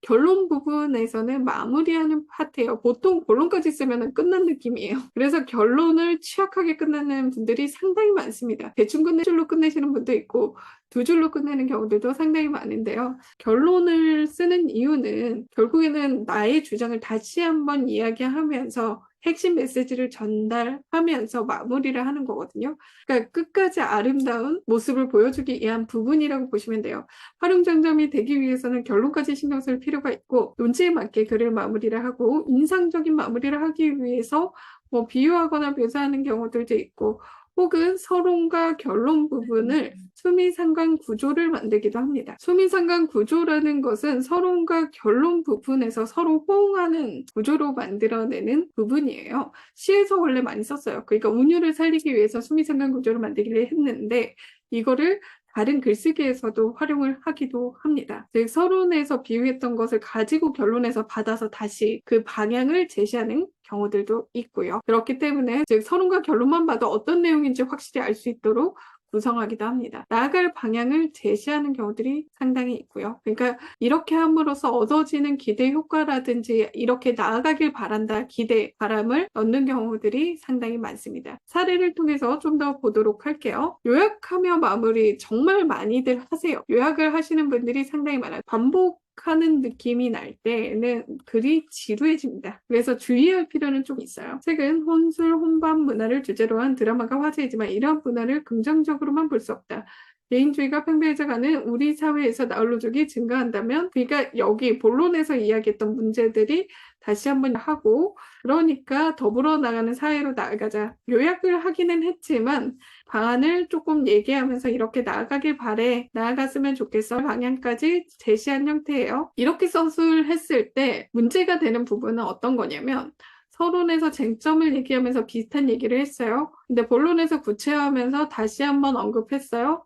결론 부분에서는 마무리하는 파트예요. 보통 본론까지 쓰면 끝난 느낌이에요. 그래서 결론을 취약하게 끝내는 분들이 상당히 많습니다. 대충 줄로 끝내시는 분도 있고 2줄로 끝내는 경우들도 상당히 많은데요. 결론을 쓰는 이유는 결국에는 나의 주장을 다시 한번 이야기하면서 핵심 메시지를 전달하면서 마무리를 하는 거거든요. 그러니까 끝까지 아름다운 모습을 보여주기 위한 부분이라고 보시면 돼요. 활용장점이 되기 위해서는 결론까지 신경 쓸 필요가 있고, 논지에 맞게 글을 마무리를 하고 인상적인 마무리를 하기 위해서 뭐 비유하거나 묘사하는 경우들도 있고, 혹은 서론과 결론 부분을 수미상관 구조를 만들기도 합니다. 수미상관 구조라는 것은 서론과 결론 부분에서 서로 호응하는 구조로 만들어내는 부분이에요. 시에서 원래 많이 썼어요. 그러니까 운율을 살리기 위해서 수미상관 구조를 만들기를 했는데, 이거를 다른 글쓰기에서도 활용을 하기도 합니다. 즉 서론에서 비유했던 것을 가지고 결론에서 받아서 다시 그 방향을 제시하는 경우들도 있고요. 그렇기 때문에 즉 서론과 결론만 봐도 어떤 내용인지 확실히 알 수 있도록 구성하기도 합니다. 나아갈 방향을 제시하는 경우들이 상당히 있고요. 그러니까 이렇게 함으로써 얻어지는 기대 효과라든지 이렇게 나아가길 바란다, 기대, 바람을 넣는 경우들이 상당히 많습니다. 사례를 통해서 좀 더 보도록 할게요. 요약하며 마무리 정말 많이들 하세요. 요약을 하시는 분들이 상당히 많아요. 반복하는 느낌이 날 때는 글이 지루해집니다. 그래서 주의할 필요는 좀 있어요. 최근 혼술, 혼밥 문화를 주제로 한 드라마가 화제이지만 이러한 문화를 긍정적으로만 볼 수 없다. 개인주의가 팽배해져가는 우리 사회에서 나홀로족이 증가한다면, 그러니까 여기 본론에서 이야기했던 문제들이 다시 한번 하고, 그러니까 더불어 나가는 사회로 나아가자. 요약을 하기는 했지만 방안을 조금 얘기하면서 이렇게 나아가길 바래, 나아갔으면 좋겠어 방향까지 제시한 형태예요. 이렇게 서술했을 때 문제가 되는 부분은 어떤 거냐면, 서론에서 쟁점을 얘기하면서 비슷한 얘기를 했어요. 근데 본론에서 구체화하면서 다시 한번 언급했어요.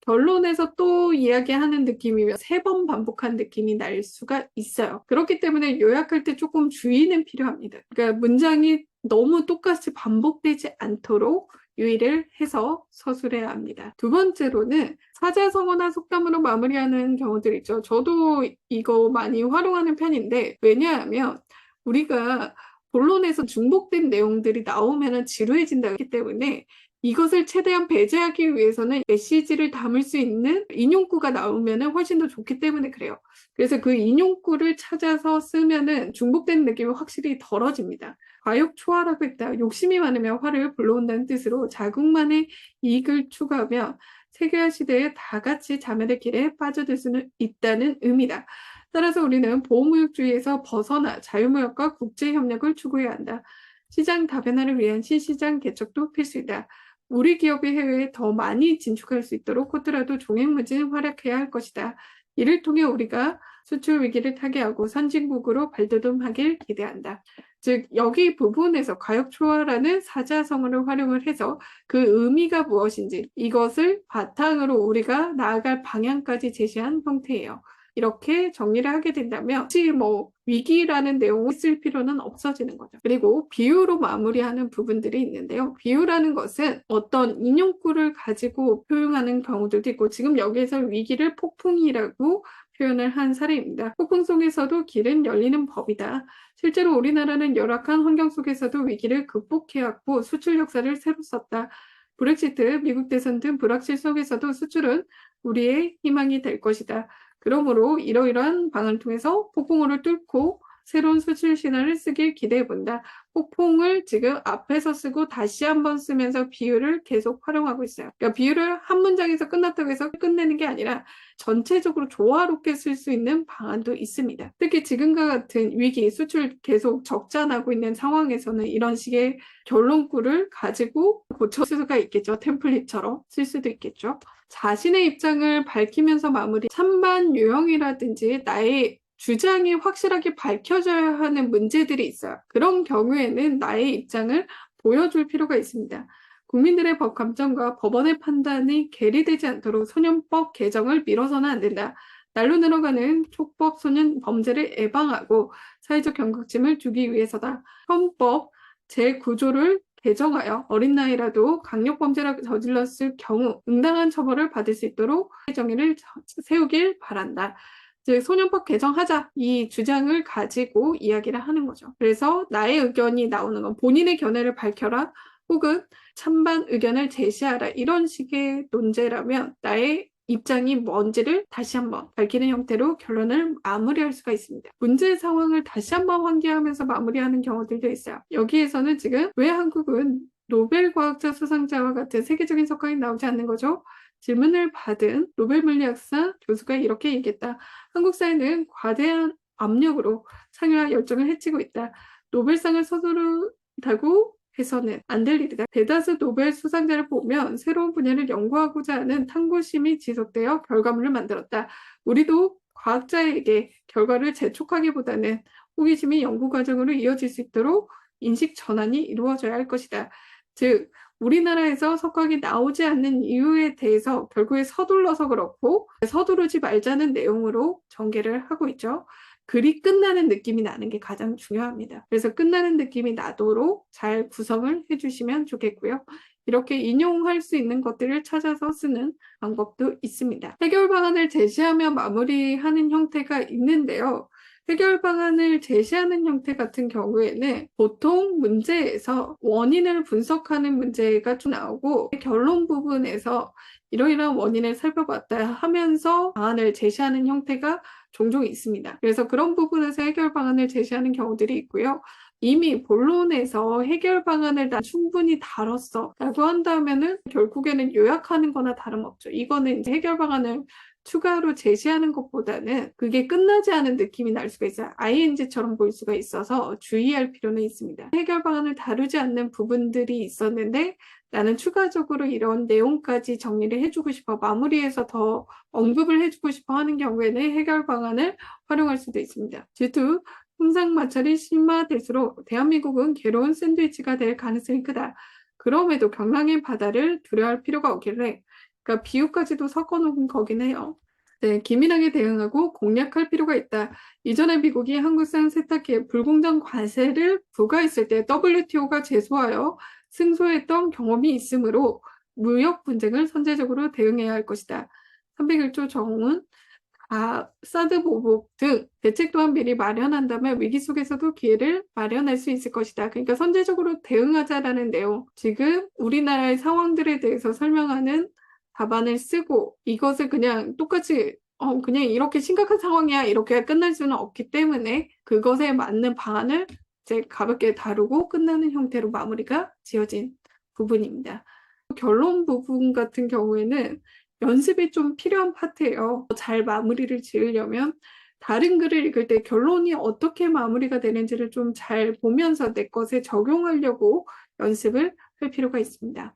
결론에서 또 이야기하는 느낌이면 3번 반복한 느낌이 날 수가 있어요. 그렇기 때문에 요약할 때 조금 주의는 필요합니다. 그러니까 문장이 너무 똑같이 반복되지 않도록 유의를 해서 서술해야 합니다. 두 번째로는 사자성어나 속담으로 마무리하는 경우들 있죠. 저도 이거 많이 활용하는 편인데, 왜냐하면 우리가 본론에서 중복된 내용들이 나오면 지루해진다기 때문에 이것을 최대한 배제하기 위해서는 메시지를 담을 수 있는 인용구가 나오면 훨씬 더 좋기 때문에 그래요. 그래서 그 인용구를 찾아서 쓰면은 중복된 느낌이 확실히 덜어집니다. 과욕초화라고 했다. 욕심이 많으면 화를 불러온다는 뜻으로 자국만의 이익을 추구하며 세계화 시대에 다 같이 자멸의 길에 빠져들 수는 있다는 의미다. 따라서 우리는 보호무역주의에서 벗어나 자유무역과 국제협력을 추구해야 한다. 시장 다변화를 위한 신시장 개척도 필수이다. 우리 기업이 해외에 더 많이 진출할 수 있도록 코트라도 종횡무진 활약해야 할 것이다. 이를 통해 우리가 수출 위기를 타개하고 선진국으로 발돋움하길 기대한다. 즉 여기 부분에서 과욕초화라는 사자성어를 활용을 해서 그 의미가 무엇인지 이것을 바탕으로 우리가 나아갈 방향까지 제시한 형태예요. 이렇게 정리를 하게 된다면 혹시 뭐 위기라는 내용을 쓸 필요는 없어지는 거죠. 그리고 비유로 마무리하는 부분들이 있는데요. 비유라는 것은 어떤 인용구를 가지고 표현하는 경우들도 있고, 지금 여기에서 위기를 폭풍이라고 표현을 한 사례입니다. 폭풍 속에서도 길은 열리는 법이다. 실제로 우리나라는 열악한 환경 속에서도 위기를 극복해왔고 수출 역사를 새로 썼다. 브렉시트, 미국 대선 등 불확실 속에서도 수출은 우리의 희망이 될 것이다. 그러므로 이러이러한 방을 통해서 폭풍우를 뚫고 새로운 수출 신화를 쓰길 기대해본다. 폭풍을 지금 앞에서 쓰고 다시 한번 쓰면서 비유를 계속 활용하고 있어요. 그러니까 비유를 한 문장에서 끝났다고 해서 끝내는 게 아니라 전체적으로 조화롭게 쓸 수 있는 방안도 있습니다. 특히 지금과 같은 위기, 수출 계속 적자 나고 있는 상황에서는 이런 식의 결론구를 가지고 고쳐 쓸 수가 있겠죠. 템플릿처럼 쓸 수도 있겠죠. 자신의 입장을 밝히면서 마무리, 찬반 유형이라든지 나의 주장이 확실하게 밝혀져야 하는 문제들이 있어요. 그런 경우에는 나의 입장을 보여줄 필요가 있습니다. 국민들의 법 감정과 법원의 판단이 괴리되지 않도록 소년법 개정을 미뤄서는 안 된다. 날로 늘어가는 촉법 소년 범죄를 예방하고 사회적 경각심을 주기 위해서다. 헌법 제9조를 개정하여 어린 나이라도 강력범죄를 저질렀을 경우 응당한 처벌을 받을 수 있도록 정의를 세우길 바란다. 즉 소년법 개정하자 이 주장을 가지고 이야기를 하는 거죠. 그래서 나의 의견이 나오는 건 본인의 견해를 밝혀라 혹은 찬반 의견을 제시하라 이런 식의 논제라면 나의 입장이 뭔지를 다시 한번 밝히는 형태로 결론을 마무리할 수가 있습니다. 문제 상황을 다시 한번 환기하면서 마무리하는 경우들도 있어요. 여기에서는 지금 왜 한국은 노벨 과학자 수상자와 같은 세계적인 석강이 나오지 않는 거죠? 질문을 받은 노벨 물리학상 교수가 이렇게 얘기했다. 한국 사회는 과대한 압력으로 상용화 열정을 해치고 있다. 노벨상을 서두르다고 해서는 안 될 일이다. 대다수 노벨 수상자를 보면 새로운 분야를 연구하고자 하는 탐구심이 지속되어 결과물을 만들었다. 우리도 과학자에게 결과를 재촉하기보다는 호기심이 연구 과정으로 이어질 수 있도록 인식 전환이 이루어져야 할 것이다. 즉 우리나라에서 석학이 나오지 않는 이유에 대해서 결국에 서둘러서 그렇고 서두르지 말자는 내용으로 전개를 하고 있죠. 글이 끝나는 느낌이 나는 게 가장 중요합니다. 그래서 끝나는 느낌이 나도록 잘 구성을 해주시면 좋겠고요. 이렇게 인용할 수 있는 것들을 찾아서 쓰는 방법도 있습니다. 해결 방안을 제시하며 마무리하는 형태가 있는데요. 해결 방안을 제시하는 형태 같은 경우에는 보통 문제에서 원인을 분석하는 문제가 좀 나오고 결론 부분에서 이러이러한 원인을 살펴봤다 하면서 방안을 제시하는 형태가 종종 있습니다. 그래서 그런 부분에서 해결 방안을 제시하는 경우들이 있고요. 이미 본론에서 해결 방안을 다 충분히 다뤘어 라고 한다면은 결국에는 요약하는 거나 다름없죠. 이거는 이제 해결 방안을 추가로 제시하는 것보다는 그게 끝나지 않은 느낌이 날 수가 있어요. ing처럼 보일 수가 있어서 주의할 필요는 있습니다. 해결 방안을 다루지 않는 부분들이 있었는데 나는 추가적으로 이런 내용까지 정리를 해주고 싶어, 마무리해서 더 언급을 해주고 싶어 하는 경우에는 해결 방안을 활용할 수도 있습니다. G2, 흥상마찰이 심화될수록 대한민국은 괴로운 샌드위치가 될 가능성이 크다. 그럼에도 경랑의 바다를 두려워할 필요가 없길래 그러니까 비유까지도 섞어놓은 거긴 해요. 네, 기민하게 대응하고 공략할 필요가 있다. 이전에 미국이 한국산 세탁기에 불공정 과세를 부과했을 때 WTO가 제소하여 승소했던 경험이 있으므로 무역 분쟁을 선제적으로 대응해야 할 것이다. 301조 정문, 사드 보복 등 대책 또한 미리 마련한다면 위기 속에서도 기회를 마련할 수 있을 것이다. 그러니까 선제적으로 대응하자라는 내용, 지금 우리나라의 상황들에 대해서 설명하는 답안을 쓰고 이것을 그냥 똑같이 그냥 이렇게 심각한 상황이야 이렇게 끝날 수는 없기 때문에 그것에 맞는 방안을 이제 가볍게 다루고 끝나는 형태로 마무리가 지어진 부분입니다. 결론 부분 같은 경우에는 연습이 좀 필요한 파트예요. 잘 마무리를 지으려면 다른 글을 읽을 때 결론이 어떻게 마무리가 되는지를 좀 잘 보면서 내 것에 적용하려고 연습을 할 필요가 있습니다.